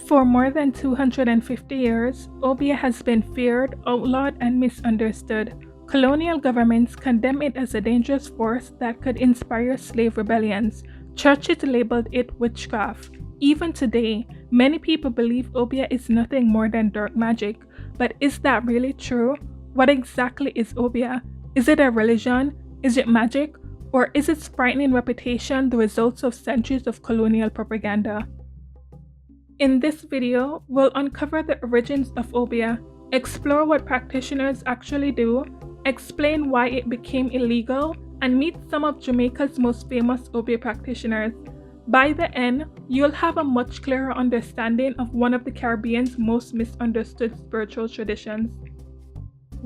For more than 250 years, Obia has been feared, outlawed, and misunderstood. Colonial governments condemn it as a dangerous force that could inspire slave rebellions. Churches labeled it witchcraft. Even today, many people believe Obia is nothing more than dark magic. But is that really true? What exactly is Obia? Is it a religion? Is it magic? Or is its frightening reputation the results of centuries of colonial propaganda? In this video, we'll uncover the origins of Obia, explore what practitioners actually do, explain why it became illegal, and meet some of Jamaica's most famous Obia practitioners. By the end, you'll have a much clearer understanding of one of the Caribbean's most misunderstood spiritual traditions.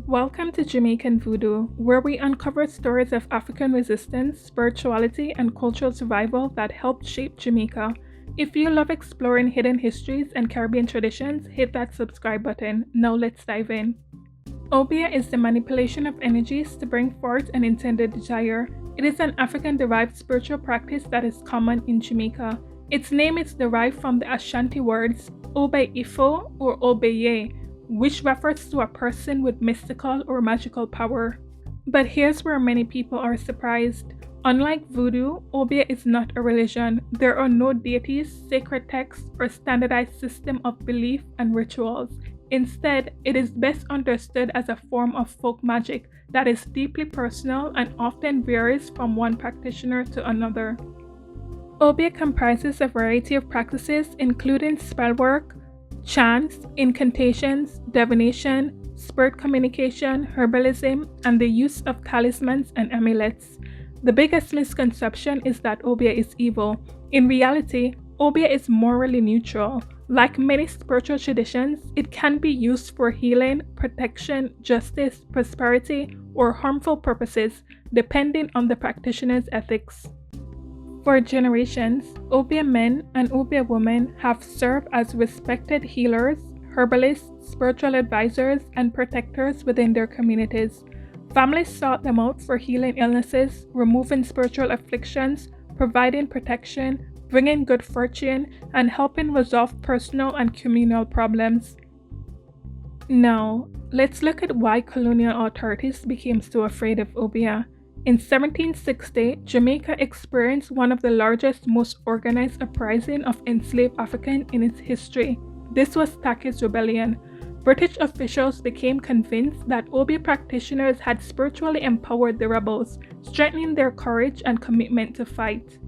Welcome to Jamaican Voodoo, where we uncover stories of African resistance, spirituality, and cultural survival that helped shape Jamaica. If you love exploring hidden histories and Caribbean traditions, hit that subscribe button. Now let's dive in. Obia is the manipulation of energies to bring forth an intended desire. It is an African-derived spiritual practice that is common in Jamaica. Its name is derived from the Ashanti words Obeah or Obeah, which refers to a person with mystical or magical power. But here's where many people are surprised. Unlike voodoo, Obia is not a religion. There are no deities, sacred texts, or standardized system of belief and rituals. Instead, it is best understood as a form of folk magic that is deeply personal and often varies from one practitioner to another. Obia comprises a variety of practices including spellwork, chants, incantations, divination, spirit communication, herbalism, and the use of talismans and amulets. The biggest misconception is that Obia is evil. In reality, Obia is morally neutral. Like many spiritual traditions, it can be used for healing, protection, justice, prosperity, or harmful purposes, depending on the practitioner's ethics. For generations, Obia men and Obia women have served as respected healers, herbalists, spiritual advisors, and protectors within their communities. Families sought them out for healing illnesses, removing spiritual afflictions, providing protection, bringing good fortune, and helping resolve personal and communal problems. Now, let's look at why colonial authorities became so afraid of Obia. In 1760, Jamaica experienced one of the largest, most organized uprising of enslaved Africans in its history. This was Tacky's rebellion. British officials became convinced that Obia practitioners had spiritually empowered the rebels, strengthening their courage and commitment to fight.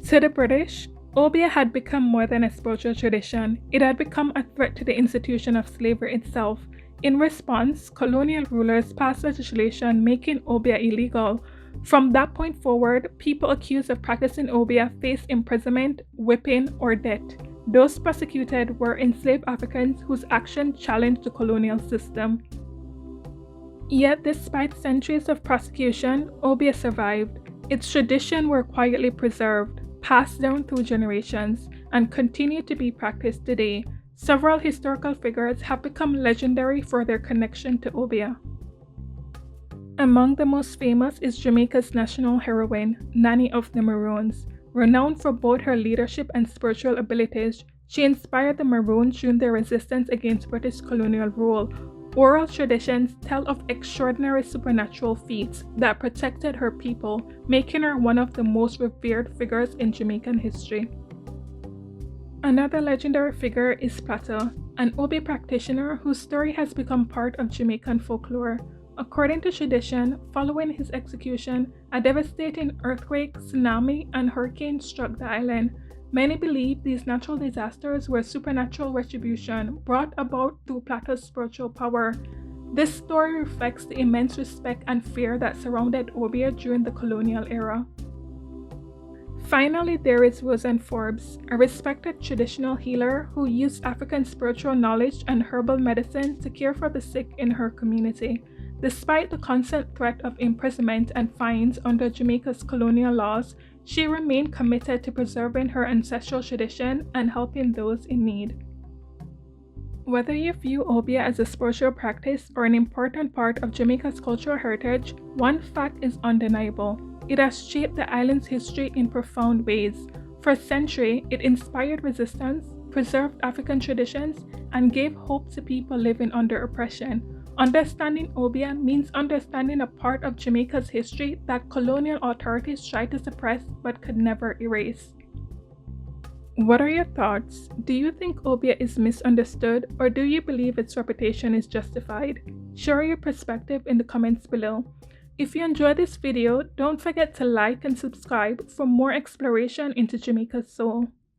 To the British, Obia had become more than a spiritual tradition. It had become a threat to the institution of slavery itself. In response, colonial rulers passed legislation making Obia illegal. From that point forward, people accused of practicing Obia faced imprisonment, whipping, or death. Those prosecuted were enslaved Africans whose actions challenged the colonial system. Yet, despite centuries of prosecution, Obia survived. Its traditions were quietly preserved, passed down through generations, and continue to be practiced today. Several historical figures have become legendary for their connection to Obia. Among the most famous is Jamaica's national heroine, Nanny of the Maroons. Renowned for both her leadership and spiritual abilities, she inspired the Maroons during their resistance against British colonial rule. Oral traditions tell of extraordinary supernatural feats that protected her people, making her one of the most revered figures in Jamaican history. Another legendary figure is Plato, an Obia practitioner whose story has become part of Jamaican folklore. According to tradition, following his execution, a devastating earthquake, tsunami, and hurricane struck the island. Many believe these natural disasters were supernatural retribution brought about through Plato's spiritual power. This story reflects the immense respect and fear that surrounded Obia during the colonial era. Finally, there is Rose Anne Forbes, a respected traditional healer who used African spiritual knowledge and herbal medicine to care for the sick in her community. Despite the constant threat of imprisonment and fines under Jamaica's colonial laws, she remained committed to preserving her ancestral tradition and helping those in need. Whether you view Obia as a spiritual practice or an important part of Jamaica's cultural heritage, one fact is undeniable. It has shaped the island's history in profound ways. For a century, it inspired resistance, preserved African traditions, and gave hope to people living under oppression. Understanding Obeah means understanding a part of Jamaica's history that colonial authorities tried to suppress but could never erase. What are your thoughts? Do you think Obeah is misunderstood, or do you believe its reputation is justified? Share your perspective in the comments below. If you enjoyed this video, don't forget to like and subscribe for more exploration into Jamaica's soul.